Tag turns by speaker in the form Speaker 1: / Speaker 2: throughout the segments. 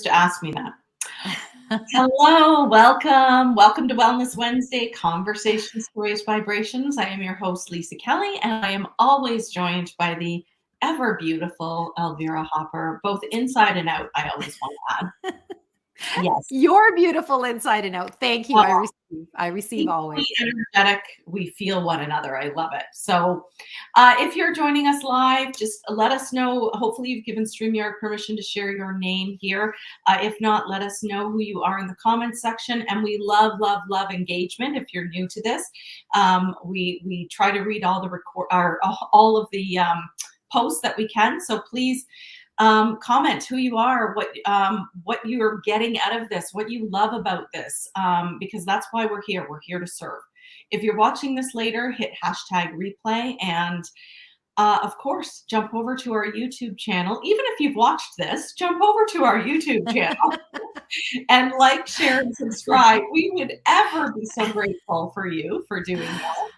Speaker 1: to ask me that. Hello, welcome to Wellness Wednesday, Conversation Stories, Vibrations. I am your host, Lisa Kelly, and I am always joined by the ever beautiful Elvira Hopper, both inside and out, I always want to add. Yes.
Speaker 2: You're beautiful inside and out. Thank you. I receive always.
Speaker 1: Energetic. We feel one another. I love it. So if you're joining us live, just let us know. Hopefully you've given StreamYard permission to share your name here. If not, let us know who you are in the comments section. And we love engagement. If you're new to this, we try to read all the posts that we can. So please comment who you are, what you're getting out of this, what you love about this, because that's why we're here. We're here to serve. If you're watching this later, hit #replay and of course, jump over to our YouTube channel. Even if you've watched this, jump over to our YouTube channel and like, share, and subscribe. We would ever be so grateful for you for doing that.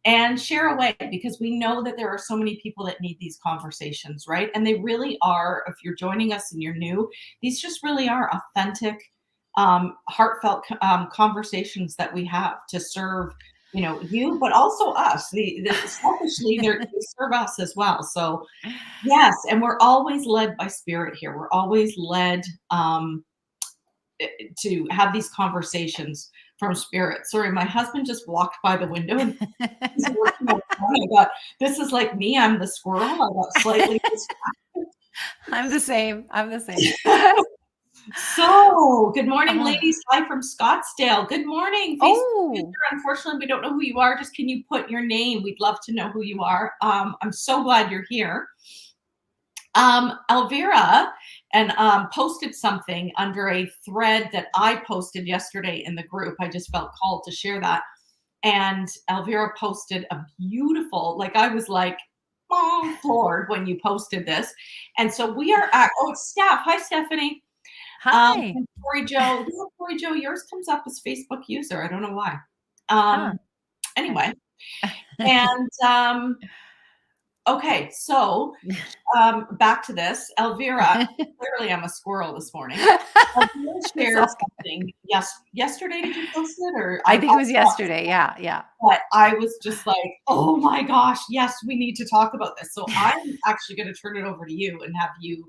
Speaker 1: And share away, because we know that there are so many people that need these conversations, right? And they really are, if you're joining us and you're new, these just really are authentic, heartfelt conversations that we have to serve, you, but also us. Selfishly, they serve us as well. So yes, and we're always led by spirit here. We're always led to have these conversations from spirit. Sorry, my husband just walked by the window and he's working on I got, this is like me. I'm the squirrel. I got slightly distracted.
Speaker 2: I'm the same.
Speaker 1: So, good morning, ladies. Hi from Scottsdale. Good morning. Facebook unfortunately, we don't know who you are. Just can you put your name? We'd love to know who you are. I'm so glad you're here. Elvira posted something under a thread that I posted yesterday in the group. I just felt called to share that. And Elvira posted a beautiful, I was like, oh, floored when you posted this. And so we are at, it's Steph. Hi, Stephanie.
Speaker 2: Hi.
Speaker 1: And Corey Joe. Corey Joe, yours comes up as Facebook user. I don't know why. Anyway. And okay, so back to this. Elvira, clearly I'm a squirrel this morning. Elvira shared something. Yes, yesterday did you post it? Or
Speaker 2: I think it was yesterday. Yeah.
Speaker 1: But I was just like, oh my gosh, yes, we need to talk about this. So I'm actually going to turn it over to you and have you.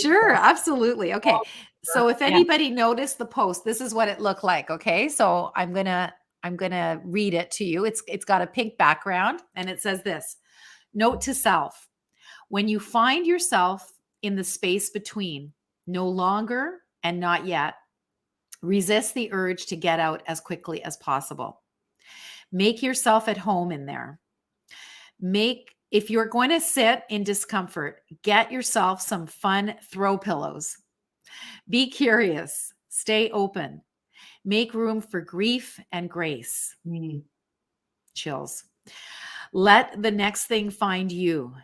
Speaker 2: Sure, absolutely. Okay. So if anybody noticed the post, this is what it looked like. Okay. So I'm gonna read it to you. It's got a pink background and it says this. Note to self: when you find yourself in the space between no longer and not yet, resist the urge to get out as quickly as possible. Make yourself at home in there. If you're going to sit in discomfort, get yourself some fun throw pillows. Be curious, stay open, make room for grief and grace. Chills. Let the next thing find you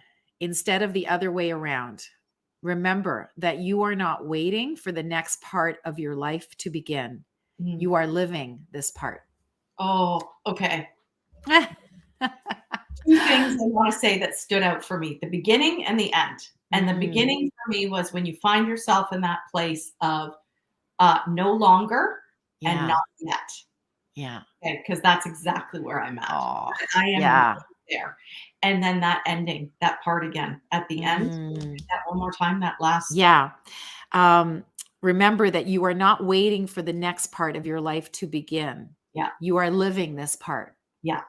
Speaker 2: instead of the other way around. Remember that you are not waiting for the next part of your life to begin. You are living this part.
Speaker 1: Oh, okay. Two things I want to say that stood out for me, the beginning and the end. And the beginning for me was when you find yourself in that place of no longer and not yet.
Speaker 2: Yeah.
Speaker 1: Okay, because that's exactly where I'm at.
Speaker 2: Oh,
Speaker 1: I am right there. And then that ending, that part again at the end, that one more time, that last.
Speaker 2: Yeah. Remember that you are not waiting for the next part of your life to begin.
Speaker 1: Yeah.
Speaker 2: You are living this part.
Speaker 1: Yeah.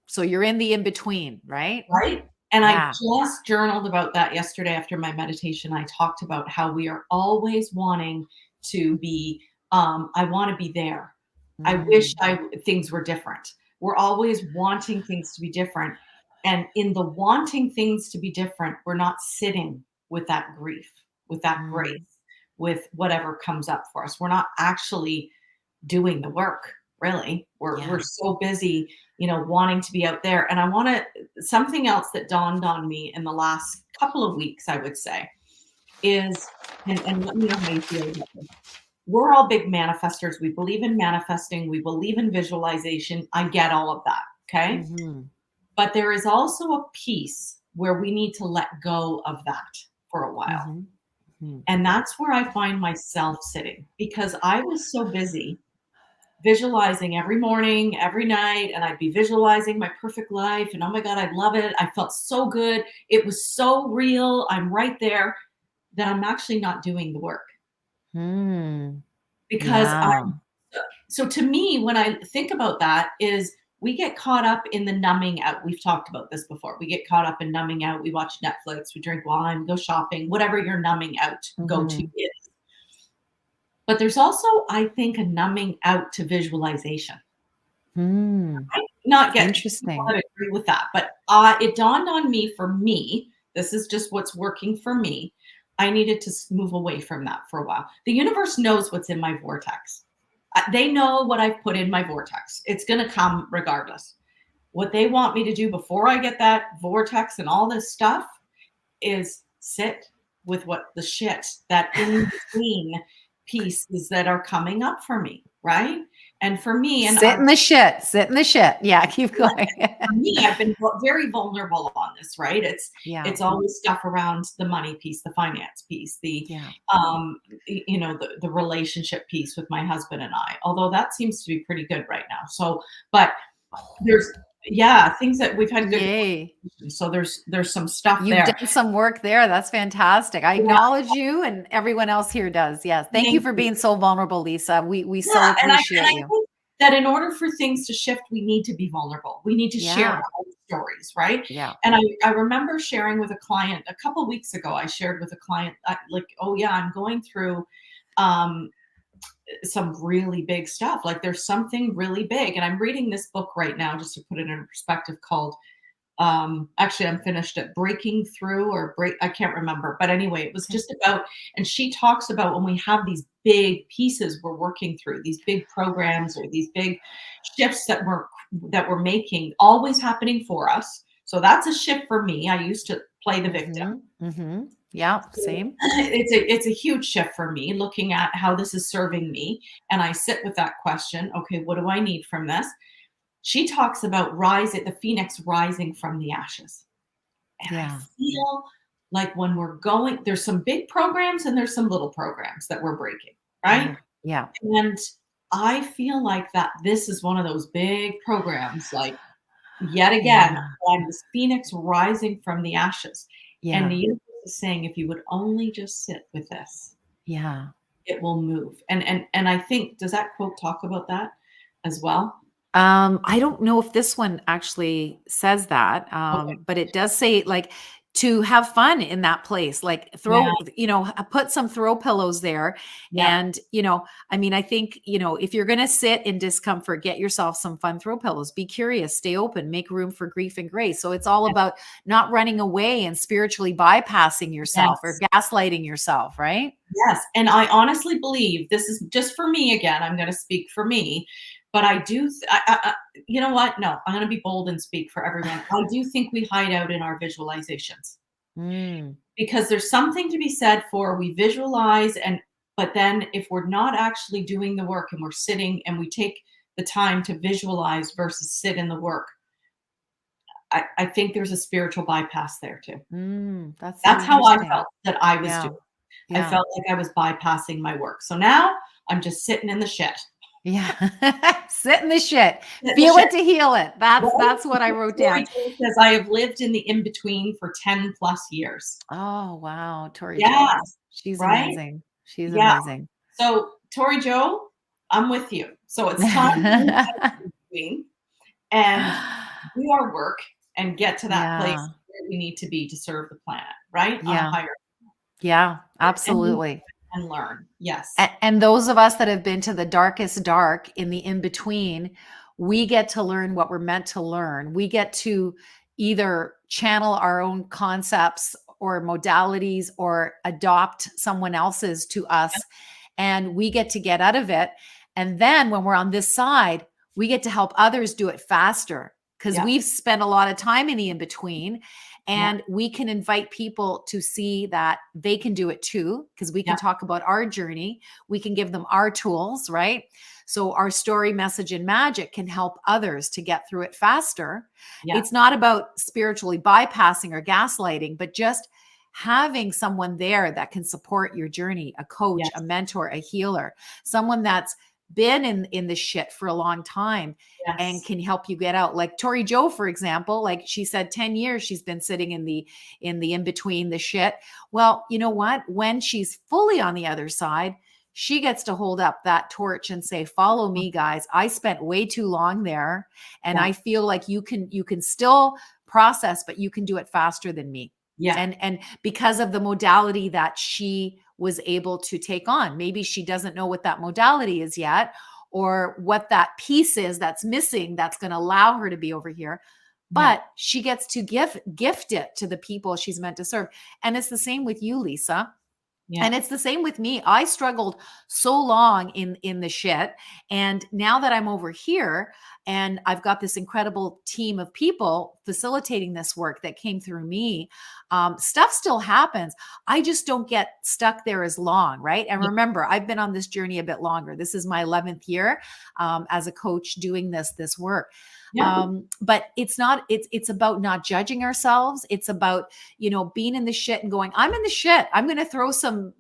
Speaker 2: So you're in the in-between, right?
Speaker 1: Right. And I just journaled about that yesterday after my meditation. I talked about how we are always wanting to be, I want to be there. I wish things were different. We're always wanting things to be different. And in the wanting things to be different, we're not sitting with that grief, with that grace, with whatever comes up for us. We're not actually doing the work, really. We're so busy, wanting to be out there. And something else that dawned on me in the last couple of weeks, I would say, is, and let me know how you feel about this. We're all big manifestors. We believe in manifesting. We believe in visualization. I get all of that. Okay. But there is also a piece where we need to let go of that for a while. And that's where I find myself sitting, because I was so busy visualizing every morning, every night, and I'd be visualizing my perfect life. And oh my God, I love it. I felt so good. It was so real. I'm right there, that I'm actually not doing the work,
Speaker 2: Hmm.
Speaker 1: because
Speaker 2: Yeah.
Speaker 1: so to me, when I think about that, is we get caught up in the numbing out. We've talked about this before. We get caught up in numbing out. We watch Netflix, we drink wine, go shopping, whatever your numbing out go to
Speaker 2: Hmm.
Speaker 1: is. But there's also, I think, a numbing out to visualization.
Speaker 2: Hmm.
Speaker 1: I might not get people
Speaker 2: Interesting.
Speaker 1: that agree with that, but it dawned on me, for me, this is just what's working for me. I needed to move away from that for a while. The universe knows what's in my vortex. They know what I've put in my vortex. It's going to come regardless. What they want me to do before I get that vortex and all this stuff is sit with what the shit, that in between pieces that are coming up for me, right? And for me, and
Speaker 2: Sit in the shit. Sit in the shit. Yeah, keep going.
Speaker 1: for me, I've been very vulnerable on this, right?
Speaker 2: Yeah.
Speaker 1: It's always stuff around the money piece, the finance piece, the
Speaker 2: Yeah.
Speaker 1: the relationship piece with my husband and I. Although that seems to be pretty good right now. So, but
Speaker 2: Oh,
Speaker 1: there's, yeah, things that we've had good.
Speaker 2: yay.
Speaker 1: So there's some stuff
Speaker 2: You've
Speaker 1: there.
Speaker 2: done some work there. That's fantastic. I
Speaker 1: Yeah,
Speaker 2: acknowledge you, and everyone else here does. Yes. Thank you
Speaker 1: thank
Speaker 2: for
Speaker 1: you.
Speaker 2: being so vulnerable, Lisa. We so
Speaker 1: Yeah, and
Speaker 2: appreciate
Speaker 1: I
Speaker 2: you.
Speaker 1: think that in order for things to shift, we need to be vulnerable. We need to share
Speaker 2: Yeah.
Speaker 1: our own stories, right?
Speaker 2: Yeah.
Speaker 1: And I remember sharing with a client a couple weeks ago. I shared with a client, like, oh yeah, I'm going through um, some really big stuff. Like there's something really big, and I'm reading this book right now, just to put it in perspective, called actually I'm finished at Breaking Through, or break, I can't remember, but anyway, it was
Speaker 2: Okay.
Speaker 1: just about, and she talks about when we have these big pieces we're working through, these big programs or these big shifts that we're making, always happening for us. So that's a shift for me. I used to play the victim.
Speaker 2: Mm-hmm. Mm-hmm. Yeah. Same.
Speaker 1: It's a huge shift for me, looking at how this is serving me, and I sit with that question. Okay, what do I need from this? She talks about rising, the phoenix rising from the ashes. And I
Speaker 2: Yeah.
Speaker 1: feel like when we're going, there's some big programs and there's some little programs that we're breaking, right?
Speaker 2: Yeah. Yeah.
Speaker 1: And I feel like that this is one of those big programs, like, yet again,
Speaker 2: Yeah.
Speaker 1: I'm this phoenix rising from the ashes. And the
Speaker 2: Yeah.
Speaker 1: universe is saying, if you would only just sit with this,
Speaker 2: Yeah.
Speaker 1: it will move. And I think, does that quote talk about that as well?
Speaker 2: I don't know if this one actually says that,
Speaker 1: Okay.
Speaker 2: but it does say like to have fun in that place, like
Speaker 1: Yeah.
Speaker 2: put some throw pillows there.
Speaker 1: Yeah.
Speaker 2: And, I mean, I think, if you're going to sit in discomfort, get yourself some fun throw pillows, be curious, stay open, make room for grief and grace. So it's all about not running away and spiritually bypassing yourself or
Speaker 1: Yes.
Speaker 2: gaslighting yourself, right?
Speaker 1: Yes, and I honestly believe, this is just for me again, I'm gonna speak for me, but I do th you know what? No, I'm gonna be bold and speak for everyone. I do think we hide out in our visualizations,
Speaker 2: Mm,
Speaker 1: because there's something to be said for, we visualize, and but then if we're not actually doing the work and we're sitting and we take the time to visualize versus sit in the work, I think there's a spiritual bypass there too.
Speaker 2: that's so
Speaker 1: That's how I
Speaker 2: interesting.
Speaker 1: felt that I was
Speaker 2: Yeah.
Speaker 1: doing. I
Speaker 2: Yeah.
Speaker 1: felt like I was bypassing my work. So now I'm just sitting in the shit.
Speaker 2: Yeah. Sit in the shit.
Speaker 1: Sit in the
Speaker 2: Feel
Speaker 1: shit.
Speaker 2: it to heal it. That's
Speaker 1: Right?
Speaker 2: that's what I wrote
Speaker 1: Tori
Speaker 2: down.
Speaker 1: Jo says, I have lived in the in between for 10 plus years.
Speaker 2: Oh, wow. Tori Jo.
Speaker 1: Yes.
Speaker 2: She's
Speaker 1: Right?
Speaker 2: amazing. She's
Speaker 1: Yeah.
Speaker 2: amazing.
Speaker 1: So, Tori Jo, I'm with you. So it's time to move out of the in between and do our work and get to that place
Speaker 2: Yeah.
Speaker 1: where we need to be to serve the planet, right? On a
Speaker 2: Yeah.
Speaker 1: higher,
Speaker 2: Yeah.
Speaker 1: and
Speaker 2: Absolutely.
Speaker 1: learn. Yes.
Speaker 2: And those of us that have been to the darkest dark in the in between, we get to learn what we're meant to learn. We get to either channel our own concepts or modalities or adopt someone else's to us, and we get out of it. And then when we're on this side, we get to help others do it faster because
Speaker 1: Yeah.
Speaker 2: we've spent a lot of time in the in between,
Speaker 1: Yeah.
Speaker 2: and we can invite people to see that they can do it too, because we can
Speaker 1: Yeah.
Speaker 2: talk about our journey. We can give them our tools, right? So our story, message, and magic can help others to get through it faster.
Speaker 1: Yeah.
Speaker 2: It's not about spiritually bypassing or gaslighting, but just having someone there that can support your journey, a coach, a
Speaker 1: Yes.
Speaker 2: mentor, a healer, someone that's been in the shit for a long time and
Speaker 1: Yes.
Speaker 2: can help you get out. Like Tori Joe, for example, like she said, 10 years she's been sitting in between the shit. Well, you know what? When she's fully on the other side, she gets to hold up that torch and say, follow me, guys. I spent way too long there. And
Speaker 1: Yeah.
Speaker 2: I feel like you can still process, but you can do it faster than me.
Speaker 1: Yeah.
Speaker 2: And because of the modality that she was able to take on, maybe she doesn't know what that modality is yet, or what that piece is that's missing that's going to allow her to be over here,
Speaker 1: Yeah.
Speaker 2: but she gets to gift it to the people she's meant to serve. And it's the same with you, Lisa.
Speaker 1: Yeah.
Speaker 2: And it's the same with me. I struggled so long in the shit. And now that I'm over here and I've got this incredible team of people facilitating this work that came through me, stuff still happens. I just don't get stuck there as long, right? And
Speaker 1: Yeah.
Speaker 2: remember, I've been on this journey a bit longer. This is my 11th year as a coach doing this work.
Speaker 1: Yeah.
Speaker 2: But it's about not judging ourselves. It's about, being in the shit and going, I'm in the shit. I'm going to throw some,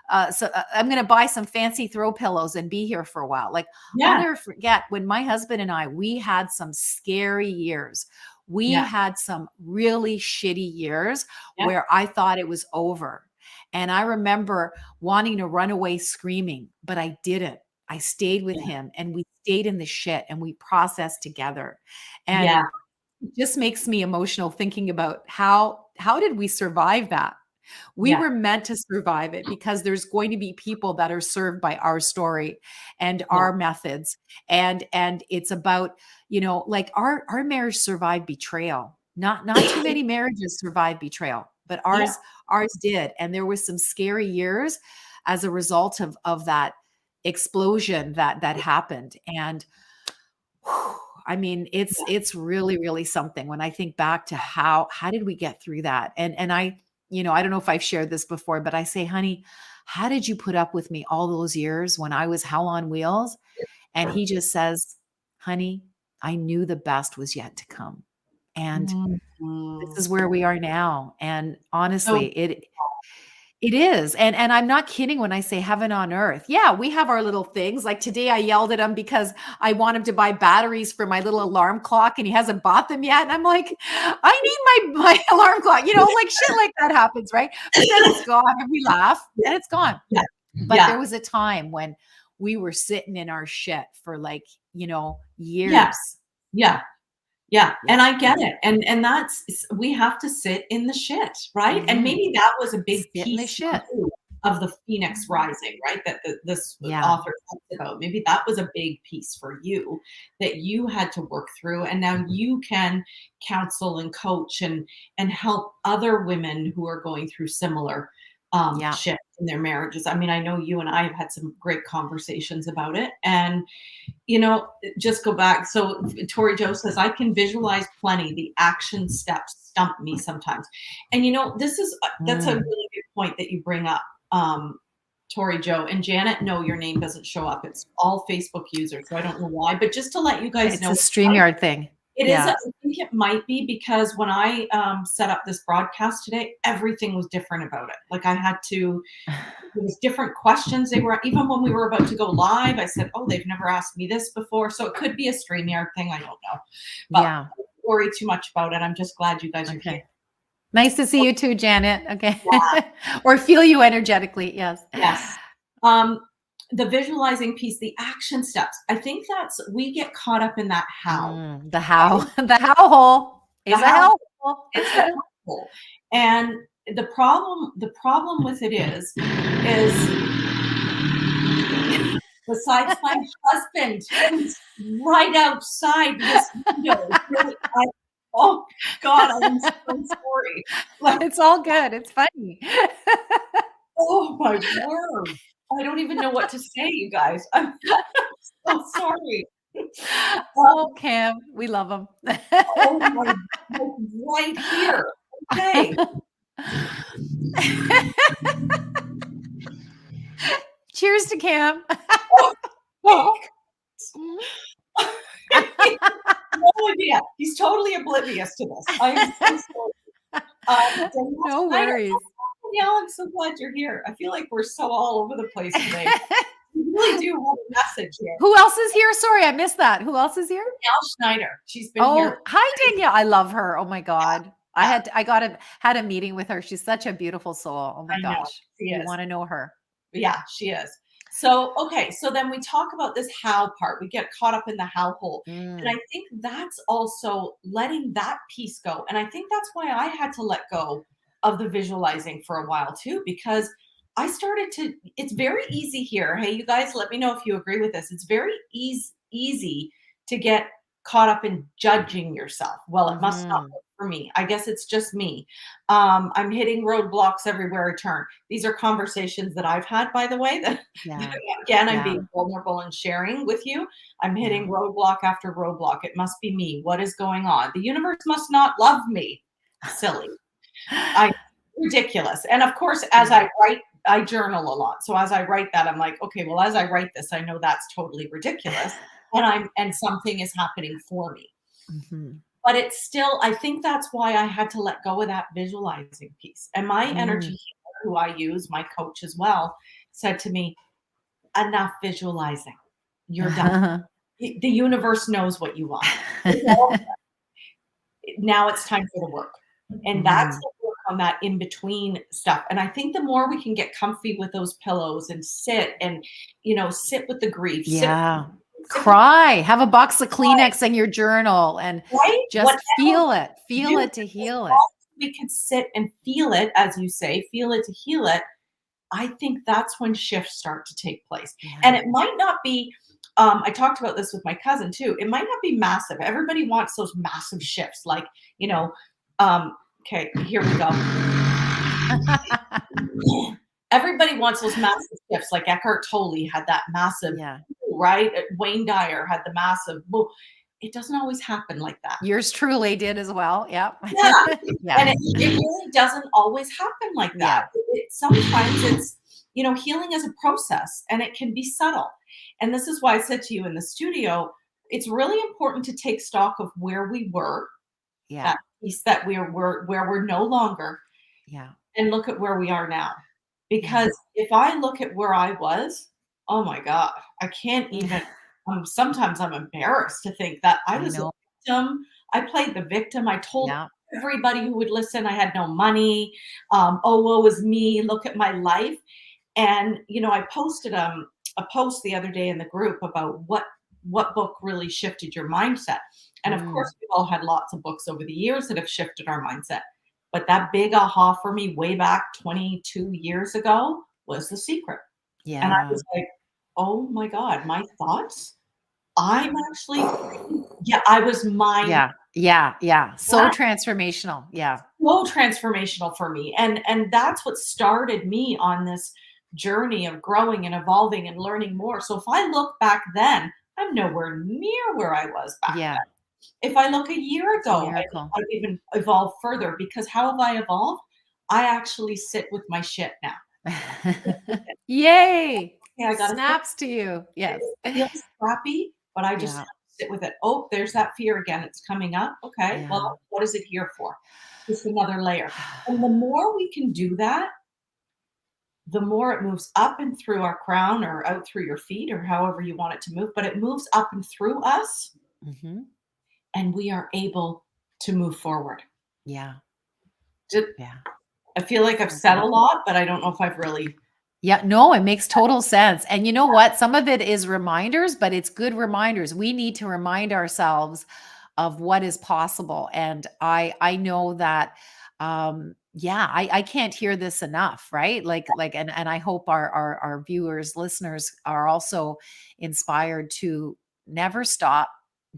Speaker 2: I'm going to buy some fancy throw pillows and be here for a while. Like, I'll
Speaker 1: Yeah.
Speaker 2: never forget when my husband and I, we had some scary years. We
Speaker 1: Yeah.
Speaker 2: had some really shitty years
Speaker 1: Yeah.
Speaker 2: where I thought it was over. And I remember wanting to run away screaming, but I didn't. I stayed with
Speaker 1: Yeah.
Speaker 2: him and we stayed in the shit and we processed together. And
Speaker 1: Yeah.
Speaker 2: it just makes me emotional thinking about how did we survive that? We
Speaker 1: Yeah.
Speaker 2: were meant to survive it because there's going to be people that are served by our story and
Speaker 1: Yeah.
Speaker 2: our methods. And it's about, like our marriage survived betrayal. Not too many marriages survived betrayal, but
Speaker 1: Yeah.
Speaker 2: ours did. And there was some scary years as a result of that explosion that happened. And whew, I mean,
Speaker 1: Yeah.
Speaker 2: it's really, really something when I think back to how did we get through that? And I don't know if I've shared this before, but I say, honey, how did you put up with me all those years when I was hell on wheels? And he just says, honey, I knew the best was yet to come. And this
Speaker 1: Mhm.
Speaker 2: is where we are now. And
Speaker 1: So
Speaker 2: honestly, it is. And I'm not kidding when I say heaven on earth. Yeah, we have our little things. Like today I yelled at him because I want him to buy batteries for my little alarm clock and he hasn't bought them yet. And I'm like, I need my alarm clock, like shit like that happens, right? But then it's gone and we laugh and it's gone.
Speaker 1: yeah.
Speaker 2: But there
Speaker 1: Yeah.
Speaker 2: was a time when we were sitting in our shit for like,
Speaker 1: Yeah.
Speaker 2: years.
Speaker 1: Yeah. Yeah,
Speaker 2: Yeah.
Speaker 1: and I get it, and we have to sit in the shit, right? And
Speaker 2: Mhm.
Speaker 1: maybe that was a big
Speaker 2: Sit in the
Speaker 1: piece for
Speaker 2: shit.
Speaker 1: you of the Phoenix Rising, right? That this
Speaker 2: Yeah.
Speaker 1: author talks about. Maybe that was a big piece for you that you had to work through, and now you can counsel and coach and help other women who are going through similar
Speaker 2: Yeah.
Speaker 1: shit in their marriages. I mean, I know you and I have had some great conversations about it, and just go back. So Tori Joe says, I can visualize plenty. The action steps stump me sometimes. And that's a
Speaker 2: Mm.
Speaker 1: really good point that you bring up, Tori Joe. And Janet, no, your name doesn't show up. It's all Facebook users. So I don't know why, but just to let you guys
Speaker 2: It's a
Speaker 1: know,
Speaker 2: StreamYard thing.
Speaker 1: it is. I
Speaker 2: Yeah.
Speaker 1: think it might be because when I set up this broadcast today, everything was different about it. Like I had to, there was different questions. They were even when we were about to go live. I said, "Oh, they've never asked me this before." So it could be a StreamYard thing. I don't know, but
Speaker 2: Yeah.
Speaker 1: don't worry too much about it. I'm just glad you guys are here.
Speaker 2: Okay. Nice to see you too, Janet. Okay.
Speaker 1: Yeah.
Speaker 2: Or feel you energetically. Yes.
Speaker 1: Yes. Um, the visualizing piece, the action steps. I think we get caught up in that how,
Speaker 2: The how.
Speaker 1: right?
Speaker 2: The how hole
Speaker 1: The
Speaker 2: is a
Speaker 1: how
Speaker 2: hell hole.
Speaker 1: is the helpful, and the problem with it is besides my husband, who's right outside this window. Really, oh God, I'm so sorry. Like,
Speaker 2: It's all good. It's funny.
Speaker 1: oh my word. I don't even know what to say, you guys. I'm so sorry.
Speaker 2: Oh,
Speaker 1: Um,
Speaker 2: Cam, we love them.
Speaker 1: oh my, like right here. Okay.
Speaker 2: Cheers to Cam.
Speaker 1: Oh, no idea. He's totally oblivious to this. I am so sorry. Danielle
Speaker 2: No
Speaker 1: Schneider.
Speaker 2: worries.
Speaker 1: Oh, Danielle, I'm so glad you're here. I feel like we're so all over the place today. We really do have a message here.
Speaker 2: Who else is here? Sorry, I missed that. Who else is here?
Speaker 1: Danielle Schneider. She's been
Speaker 2: Oh,
Speaker 1: here.
Speaker 2: hi Danielle. I love her. Oh my God.
Speaker 1: Yeah,
Speaker 2: Had a meeting with her. She's such a beautiful soul. Oh my
Speaker 1: I know.
Speaker 2: gosh.
Speaker 1: She
Speaker 2: You
Speaker 1: is.
Speaker 2: want to know her.
Speaker 1: Yeah, she is. So, okay, so then we talk about this how part. We get caught up in the how hole. And I
Speaker 2: Mm,
Speaker 1: think that's also letting that piece go. And I think that's why I had to let go of the visualizing for a while too, because I started to, it's very easy here. Hey, you guys, let me know if you agree with this. It's very easy to get caught up in judging yourself. Well, it must not
Speaker 2: mhm.
Speaker 1: work for me. I guess it's just me. I'm hitting roadblocks everywhere I turn. These are conversations that I've had, by the way, that
Speaker 2: Yeah.
Speaker 1: again, I'm
Speaker 2: Yeah.
Speaker 1: being vulnerable and sharing with you. I'm
Speaker 2: Yeah.
Speaker 1: hitting roadblock after roadblock. It must be me. What is going on? The universe must not love me. Silly. I ridiculous. And of course, as
Speaker 2: Yeah.
Speaker 1: I write, I journal a lot. So as I write that, I'm like, okay, well, as I write this, I know that's totally ridiculous. And something is happening for me.
Speaker 2: Mhm.
Speaker 1: But it's still, I think that's why I had to let go of that visualizing piece. And my energy
Speaker 2: Mm.
Speaker 1: healer, who I use, my coach as well, said to me, enough visualizing. You're done. The universe knows what you want. Now it's time for the work. And that's
Speaker 2: Mhm.
Speaker 1: the work on that in between stuff. And I think the more we can get comfy with those pillows and sit and, sit with the grief,
Speaker 2: Yeah.
Speaker 1: sit with
Speaker 2: Cry. Have a box of
Speaker 1: the
Speaker 2: Kleenex in your journal and
Speaker 1: right?
Speaker 2: just
Speaker 1: Whatever
Speaker 2: feel it. Feel
Speaker 1: you do,
Speaker 2: it to
Speaker 1: as
Speaker 2: heal it.
Speaker 1: long as we can sit and feel it, as you say, feel it to heal it, I think that's when shifts start to take place. And
Speaker 2: Yeah.
Speaker 1: it might not be, I talked about this with my cousin too. It might not be massive. Everybody wants those massive shifts, like, you know, okay, here we go. Everybody wants those massive shifts, like Eckhart Tolle had that massive,
Speaker 2: Yeah.
Speaker 1: right? Wayne Dyer had the massive. Well, it doesn't always happen like that.
Speaker 2: Yours truly did as well. Yep.
Speaker 1: Yeah,
Speaker 2: Yeah.
Speaker 1: and it really doesn't always happen like that.
Speaker 2: Yeah.
Speaker 1: Sometimes it's, healing is a process and it can be subtle. And this is why I said to you in the studio, it's really important to take stock of where we were,
Speaker 2: Yeah.
Speaker 1: that piece that we're where we're no longer,
Speaker 2: Yeah.
Speaker 1: and look at where we are now.
Speaker 2: Yeah.
Speaker 1: Because if I look at where I was, oh my God, I can't even, sometimes I'm embarrassed to think that I
Speaker 2: I
Speaker 1: was a
Speaker 2: know.
Speaker 1: victim. I played the victim. I told
Speaker 2: Yeah.
Speaker 1: everybody who would listen I had no money. Oh, woe is me. Look at my life. And, I posted a post the other day in the group about what book really shifted your mindset. And of
Speaker 2: Mm.
Speaker 1: course, we've all had lots of books over the years that have shifted our mindset. But that big aha for me way back 22 years ago was The Secret. And I
Speaker 2: Yeah.
Speaker 1: was like, oh my God, my thoughts? I'm actually, yeah, I was mind
Speaker 2: Yeah. Yeah. Yeah. So
Speaker 1: that
Speaker 2: transformational. Yeah.
Speaker 1: so transformational for me. And that's what started me on this journey of growing and evolving and learning more. So if I look back then, I'm nowhere near where I was back
Speaker 2: Yeah.
Speaker 1: then. If I look a year
Speaker 2: It's a
Speaker 1: ago,
Speaker 2: miracle.
Speaker 1: I've even evolved further because how have I evolved? I actually sit with my shit now.
Speaker 2: Yay.
Speaker 1: Okay, I gotta sit.
Speaker 2: Snaps to you. Yes.
Speaker 1: It feels crappy, but I just have
Speaker 2: Yeah.
Speaker 1: to sit with it. Oh, there's that fear again. It's coming up. Okay,
Speaker 2: Yeah.
Speaker 1: well, what is it here for? Just another layer. And the more we can do that, the more it moves up and through our crown or out through your feet or however you want it to move, but it moves up and through us
Speaker 2: Mhm.
Speaker 1: and we are able to move forward.
Speaker 2: Yeah.
Speaker 1: Ju-
Speaker 2: Yeah.
Speaker 1: I feel like I've
Speaker 2: So
Speaker 1: said a
Speaker 2: good.
Speaker 1: lot, but I don't know if I've really.
Speaker 2: Yeah, no, it makes total sense. And you know what? Some of it is reminders, but it's good reminders. We need to remind ourselves of what is possible. And I know that yeah, I can't hear this enough, right? And I hope our viewers, listeners are also inspired to never stop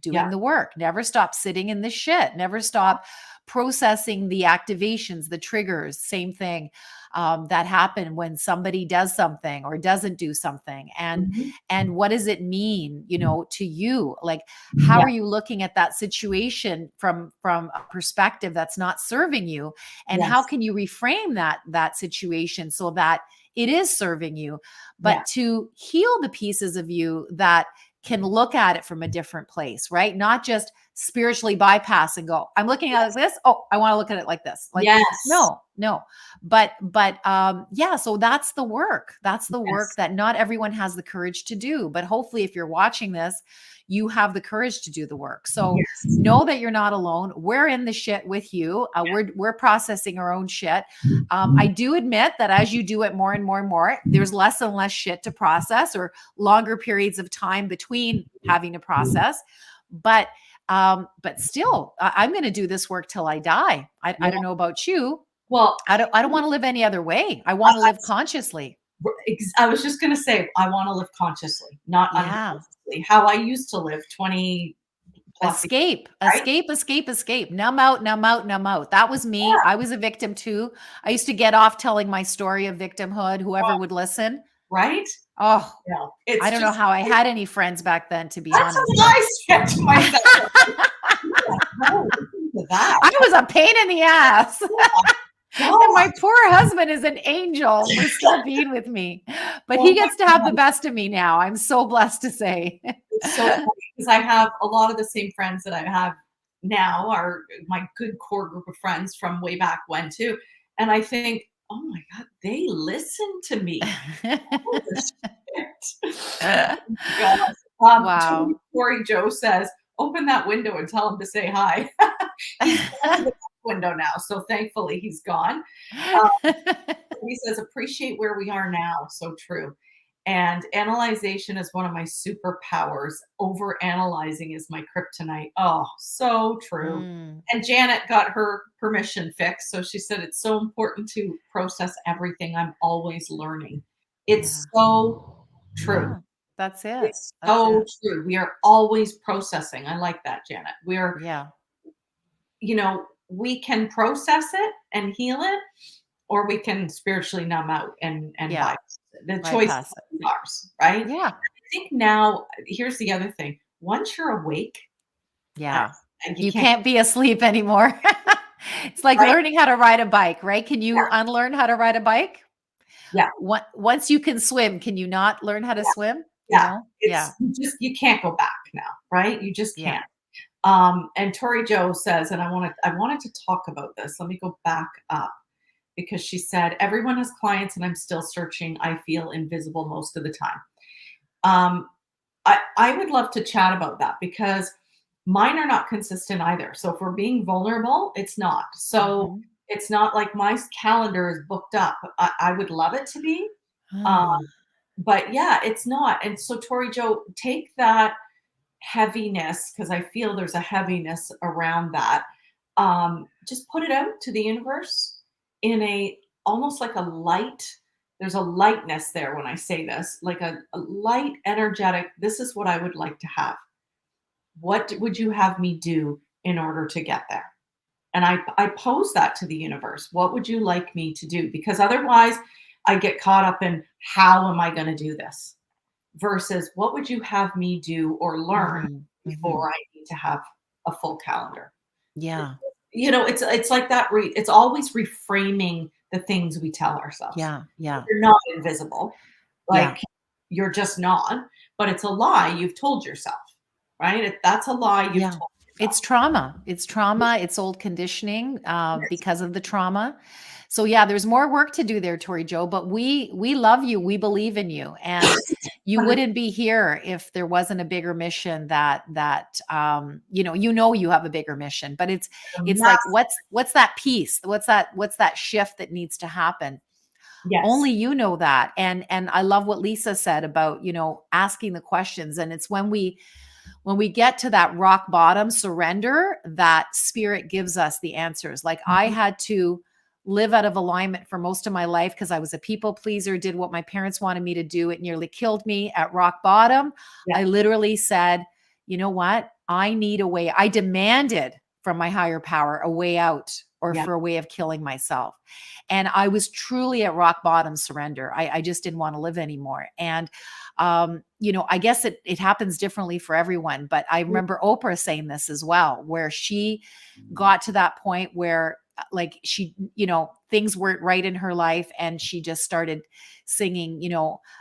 Speaker 1: Yeah.
Speaker 2: doing the work, never stop sitting in the shit, never stop processing the activations, the triggers, same thing that happen when somebody does something or doesn't do something,
Speaker 1: Mhm.
Speaker 2: and what does it mean, to you? Like, how
Speaker 1: Yeah.
Speaker 2: are you looking at that situation from a perspective that's not serving you, and how
Speaker 1: Yes.
Speaker 2: can you reframe that situation so that it is serving you,
Speaker 1: Yeah.
Speaker 2: but to heal the pieces of you that can look at it from a different place, right? Not just spiritually bypass and go, I'm looking at it like this. Oh, I want to look at it like this. Like,
Speaker 1: Yes.
Speaker 2: no. But yeah, so that's the work. That's the work
Speaker 1: Yes.
Speaker 2: that not everyone has the courage to do. But hopefully, if you're watching this, you have the courage to do the work. So
Speaker 1: Yes.
Speaker 2: know that you're not alone. We're in the shit with you. We're processing our own shit. I do admit that as you do it more and more and more, there's less and less shit to process, or longer periods of time between having to process. But still, I'm going to do this work till I die. I don't know about you.
Speaker 1: Well,
Speaker 2: I don't want to live any other way. I want to live consciously.
Speaker 1: I was just going to say, I want to live consciously, not
Speaker 2: Yeah.
Speaker 1: unconsciously. How I used to live 20 plus years,
Speaker 2: Escape,
Speaker 1: right?
Speaker 2: escape. Numb out, numb out, numb out. That was me. I was a victim too. I used to get off telling my story of victimhood, whoever would listen.
Speaker 1: Right?
Speaker 2: Oh,
Speaker 1: No,
Speaker 2: I
Speaker 1: it's
Speaker 2: don't know
Speaker 1: just,
Speaker 2: how I had any friends back then, to be
Speaker 1: that's
Speaker 2: honest.
Speaker 1: what I said to myself. No, listen to that.
Speaker 2: I was a pain in the ass.
Speaker 1: No,
Speaker 2: And my poor husband is an angel for still being with me, but he gets to have the best of me now. I'm so blessed to say.
Speaker 1: it's so funny because I have a lot of the same friends that I have now are my good core group of friends from way back when too. And I think, oh my God, they listen to me. Holy shit. Gosh.
Speaker 2: Wow.
Speaker 1: Tori Joe says, open that window and tell him to say hi. He's gone to the window now, so thankfully he's gone. He says, appreciate where we are now. So true. And analyzation is one of my superpowers. Over analyzing is my kryptonite. Oh, so true.
Speaker 2: Mm,
Speaker 1: And Janet got her permission fixed. So she said, it's so important to process everything. I'm always learning.
Speaker 2: yeah.
Speaker 1: It's so true.
Speaker 2: Yeah. That's it.
Speaker 1: It's
Speaker 2: That's
Speaker 1: so
Speaker 2: it.
Speaker 1: true. We are always processing. I like that, Janet. We're,
Speaker 2: Yeah.
Speaker 1: we can process it and heal it, or we can spiritually numb out and
Speaker 2: Yeah.
Speaker 1: bypass it. The choice
Speaker 2: Bypass it.
Speaker 1: is ours, right?
Speaker 2: Yeah.
Speaker 1: I think now, here's the other thing. Once you're awake, uh,
Speaker 2: Yeah.
Speaker 1: and you
Speaker 2: You
Speaker 1: can't,
Speaker 2: can't be asleep anymore. It's like
Speaker 1: right?
Speaker 2: learning how to ride a bike, right? Can you
Speaker 1: Yeah,
Speaker 2: unlearn how to ride a bike?
Speaker 1: yeah,
Speaker 2: Once you can swim, can you not learn how to
Speaker 1: yeah,
Speaker 2: swim? You
Speaker 1: yeah.
Speaker 2: know? Yeah.
Speaker 1: It's you can't go back now, right? You just
Speaker 2: Yeah.
Speaker 1: can't. And Tori Joe says, and I wanted to talk about this. Let me go back up because she said, everyone has clients and I'm still searching. I feel invisible most of the time. Um, I would love to chat about that because mine are not consistent either. So if we're being vulnerable, it's not. So
Speaker 2: Mhm.
Speaker 1: it's not like my calendar is booked up. I would love it to be. Um,
Speaker 2: Ah,
Speaker 1: but yeah, it's not. And so Tori Joe, take that heaviness, because I feel there's a heaviness around that. Just put it out to the universe in a almost like a light. There's a lightness there when I say this, like a light, energetic. This is what I would like to have. What would you have me do in order to get there? And I pose that to the universe. What would you like me to do? Because otherwise, I get caught up in how am I going to do this versus what would you have me do or learn
Speaker 2: mhm, mhm.
Speaker 1: before I need to have a full calendar?
Speaker 2: Yeah.
Speaker 1: It's like that. It's always reframing the things we tell ourselves.
Speaker 2: Yeah. Yeah.
Speaker 1: You're not invisible,
Speaker 2: Yeah.
Speaker 1: like you're just not. But it's a lie you've told yourself, right? That's a lie you've
Speaker 2: Yeah.
Speaker 1: told
Speaker 2: It's
Speaker 1: yourself.
Speaker 2: trauma. It's trauma. It's old conditioning
Speaker 1: Yes.
Speaker 2: because of the trauma. So yeah, there's more work to do there, Tori Joe. But we love you. We believe in you, and you wouldn't be here if there wasn't a bigger mission. You have a bigger mission. But
Speaker 1: A
Speaker 2: it's like
Speaker 1: massive
Speaker 2: what's that piece? What's that shift that needs to happen?
Speaker 1: yes.
Speaker 2: Only you know that. And I love what Lisa said about asking the questions. And it's when we get to that rock bottom surrender, that spirit gives us the answers. Like I
Speaker 1: Mhm.
Speaker 2: had to live out of alignment for most of my life because I was a people pleaser, did what my parents wanted me to do. It nearly killed me at rock bottom.
Speaker 1: Yeah.
Speaker 2: I literally said, you know what? I need a way. I demanded from my higher power a way out, or
Speaker 1: Yeah.
Speaker 2: for a way of killing myself. And I was truly at rock bottom surrender. I just didn't want to live anymore. And I guess it happens differently for everyone. But I remember Oprah saying this as well, where she got to that point where like she, things weren't right in her life, and she just started singing,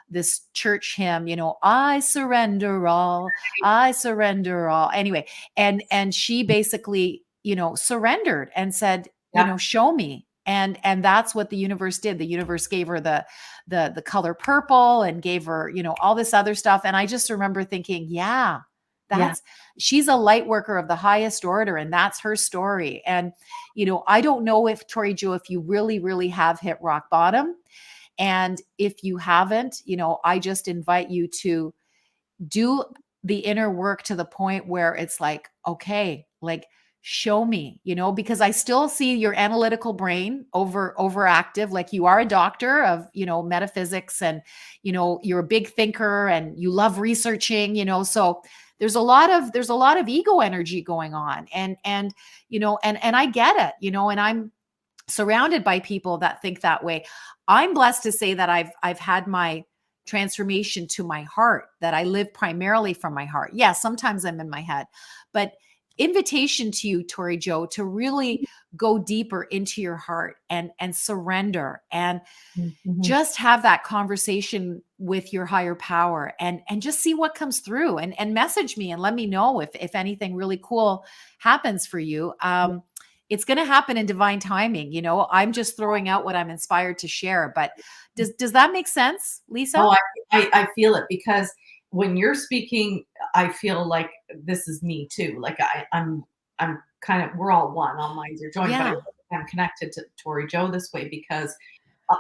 Speaker 2: this church hymn, I surrender all, I surrender all. Anyway, and she basically, surrendered and said,
Speaker 1: Yeah.
Speaker 2: show me. And that's what the universe did. The universe gave her the color purple, and gave her, all this other stuff. And I just remember thinking, yeah,
Speaker 1: Yeah.
Speaker 2: she's a light worker of the highest order, and that's her story. And, I don't know if, Tori Jo, if you really, really have hit rock bottom. And if you haven't, I just invite you to do the inner work to the point where it's like, okay, like, show me, because I still see your analytical brain overactive. Like, you are a doctor of, metaphysics, and, you're a big thinker, and you love researching, so there's a lot of ego energy going on. And I get it, and I'm surrounded by people that think that way. I'm blessed to say that I've had my transformation to my heart, that I live primarily from my heart. Yeah, sometimes I'm in my head, but invitation to you, Tori Jo, to really go deeper into your heart and surrender, and
Speaker 1: Mm-hmm.
Speaker 2: just have that conversation with your higher power, and just see what comes through, and message me and let me know if anything really cool happens for you. It's going to happen in divine timing. I'm just throwing out what I'm inspired to share, but does that make sense, Lisa?
Speaker 1: Oh, I feel it, because when you're speaking, I feel like this is me too. Like I'm kind of, we're all one, all minds are joined, but
Speaker 2: Yeah.
Speaker 1: I'm connected to Tori Jo this way because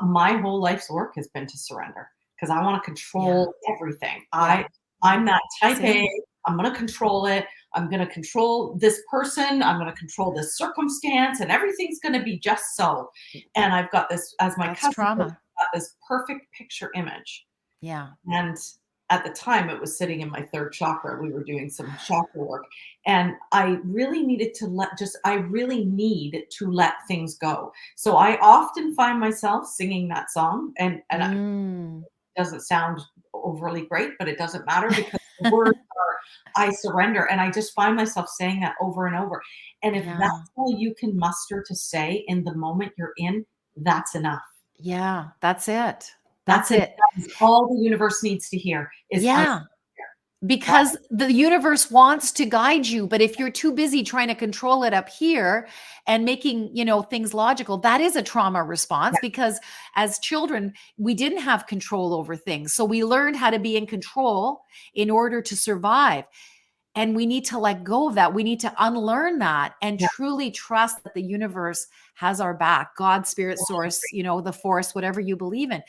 Speaker 1: my whole life's work has been to surrender, because I want to
Speaker 2: Yeah.
Speaker 1: control everything.
Speaker 2: Yeah.
Speaker 1: I'm that type A.
Speaker 2: Same.
Speaker 1: I'm going to control it. I'm going to control this person. I'm going to control this circumstance, and everything's going to be just so. And I've got this, as my
Speaker 2: That's
Speaker 1: cousin says,
Speaker 2: trauma.
Speaker 1: I've got this perfect picture image.
Speaker 2: Yeah.
Speaker 1: And at the time, it was sitting in my third chakra. We were doing some chakra work. And I really needed to I really need to let things go. So I often find myself singing that song, and it
Speaker 2: Mm.
Speaker 1: doesn't sound overly great, but it doesn't matter, because the words are, I surrender. And I just find myself saying that over and over. And if
Speaker 2: Yeah.
Speaker 1: that's all you can muster to say in the moment you're in, that's enough.
Speaker 2: Yeah. That's it.
Speaker 1: That's
Speaker 2: That's
Speaker 1: it.
Speaker 2: it.
Speaker 1: That is all the universe needs to hear is I
Speaker 2: Yeah.
Speaker 1: surrender. That
Speaker 2: Because the universe wants to guide you, but if you're too busy trying to control it up here and making, things logical, that is a trauma response, because as children, we didn't have control over things. So we learned how to be in control in order to survive. And we need to let go of that. We need to unlearn that and
Speaker 1: yeah,
Speaker 2: truly trust that the universe has our back. God, spirit, source, the force, whatever you believe in.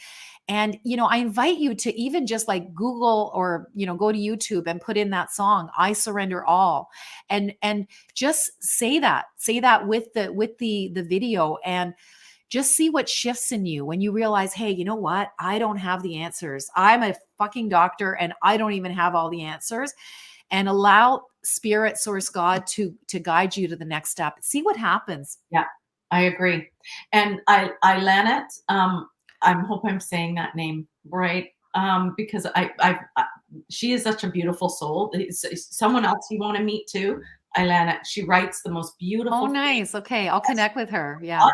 Speaker 2: And, I invite you to even just like Google, or, go to YouTube and put in that song, I surrender all. And just say that with the video, and just see what shifts in you when you realize, hey, you know what? I don't have the answers. I'm a fucking doctor, and I don't even have all the answers. And allow spirit, source, God to guide you to the next step. See what happens.
Speaker 1: yeah, I agree. And I Lanet, I hope I'm saying that name right. Because she is such a beautiful soul. Someone else you want to meet too, Ilana. She writes the most
Speaker 2: Oh,
Speaker 1: beautiful things.
Speaker 2: nice. Okay. I'll connect with her. Yeah.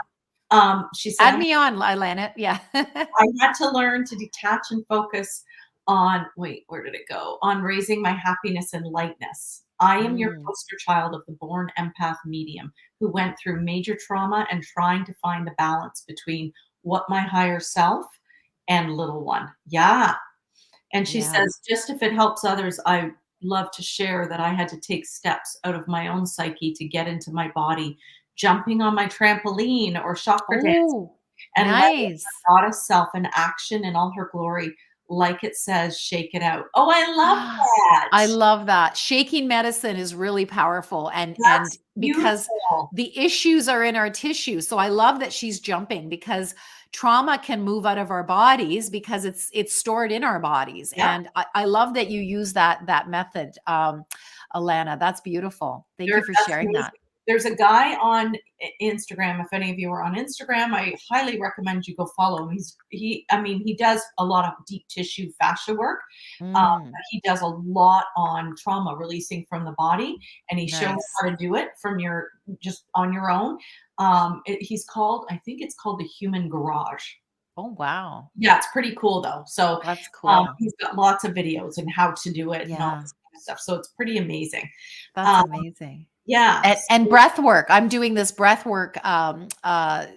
Speaker 1: She said,
Speaker 2: Add me on, Lanet. Yeah.
Speaker 1: I had to learn to detach and focus on, wait, where did it go? On raising my happiness and lightness. I am your
Speaker 2: Mm,
Speaker 1: poster child of the born empath medium who went through major trauma and trying to find the balance between what my higher self and little one. Yeah. And she
Speaker 2: yeah.
Speaker 1: says, just if it helps others, I love to share that I had to take steps out of my own psyche to get into my body, jumping on my trampoline or chakra dance
Speaker 2: Oh,
Speaker 1: and letting
Speaker 2: nice.
Speaker 1: my goddess self in action in all her glory, like it says, shake it out. Oh, I love that.
Speaker 2: I love that. Shaking medicine is really powerful, and
Speaker 1: That's
Speaker 2: because
Speaker 1: beautiful.
Speaker 2: the issues are in our tissue. So I love that she's jumping, because trauma can move out of our bodies because it's stored in our bodies.
Speaker 1: Yeah,
Speaker 2: And I love that you use that method, Alana. That's beautiful. Thank you for
Speaker 1: that's
Speaker 2: sharing
Speaker 1: amazing.
Speaker 2: that.
Speaker 1: There's a guy on Instagram. If any of you are on Instagram, I highly recommend you go follow him. I mean, he does a lot of deep tissue fascia work.
Speaker 2: Mm,
Speaker 1: He does a lot on trauma releasing from the body, and he shows
Speaker 2: nice.
Speaker 1: how to do it from just on your own. He's called, I think it's called the Human Garage.
Speaker 2: Oh, wow.
Speaker 1: Yeah, it's pretty cool though. So
Speaker 2: That's cool.
Speaker 1: he's got lots of videos and how to do it and all
Speaker 2: Yeah,
Speaker 1: this kind of stuff. So it's pretty amazing.
Speaker 2: that's
Speaker 1: Um,
Speaker 2: amazing.
Speaker 1: yeah.
Speaker 2: And breath work. I'm doing this breath work what's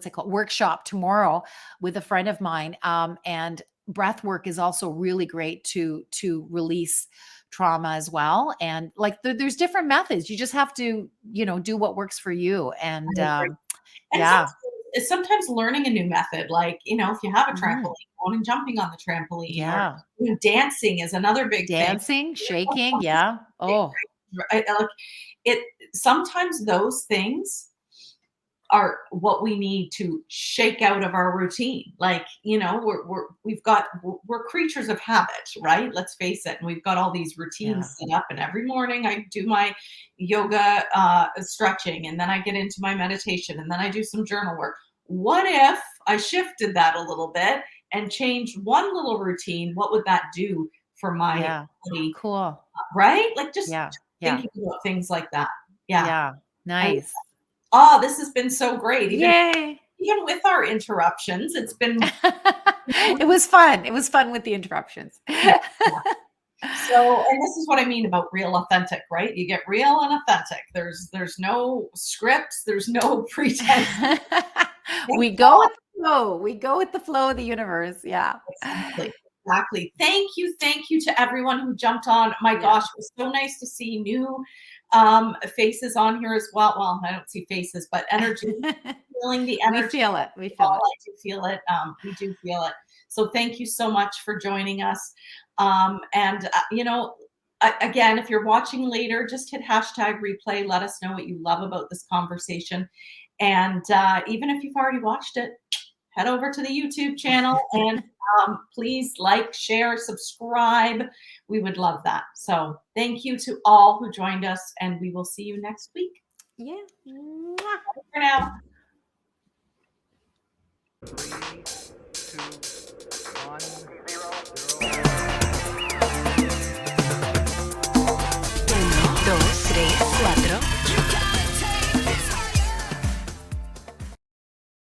Speaker 2: it called? Workshop tomorrow with a friend of mine. And breath work is also really great to release trauma as well. And like there's different methods. You just have to, do what works for you. And
Speaker 1: I agree. And
Speaker 2: yeah.
Speaker 1: sometimes learning a new method, like, if you have a trampoline,
Speaker 2: Mhm.
Speaker 1: going and jumping on the trampoline, or
Speaker 2: Yeah.
Speaker 1: dancing is another big thing.
Speaker 2: Dancing, shaking. Yeah. Oh,
Speaker 1: Like it, sometimes those things are what we need to shake out of our routine. Like, we're creatures of habit, right? Let's face it. And we've got all these
Speaker 2: yeah.
Speaker 1: routines set up. And every morning I do my yoga, stretching, and then I get into my meditation, and then I do some journal work. What if I shifted that a little bit and changed one little routine? What would that do for my
Speaker 2: Yeah.
Speaker 1: body?
Speaker 2: Cool.
Speaker 1: Right? Like, just
Speaker 2: Yeah. Yeah.
Speaker 1: thinking about things like that. Yeah.
Speaker 2: Yeah. Nice.
Speaker 1: Oh, this has been so great.
Speaker 2: Yay.
Speaker 1: Even with our interruptions, it's been
Speaker 2: It was fun. It was fun with the interruptions.
Speaker 1: yeah, yeah. So, and this is what I mean about real authentic, right? You get real and authentic. There's no scripts, there's no pretense. Thank
Speaker 2: We go with the flow. We go with the flow of the universe. Yeah.
Speaker 1: Exactly. Exactly. Thank you to everyone who jumped on. My
Speaker 2: Yeah.
Speaker 1: gosh, it was so nice to see new faces on here as well. Well, I don't see faces, but energy, feeling the
Speaker 2: We
Speaker 1: energy.
Speaker 2: feel it. We feel
Speaker 1: All
Speaker 2: it.
Speaker 1: I do feel it. We do feel it. So thank you so much for joining us. And again, if you're watching later, just hit hashtag replay. Let us know what you love about this conversation. And even if you've already watched it, head over to the YouTube channel and please like, share, subscribe. We would love that. So thank you to all who joined us, and we will see you next week.
Speaker 2: Yeah.
Speaker 1: Bye for now.
Speaker 3: 3, 2, 1.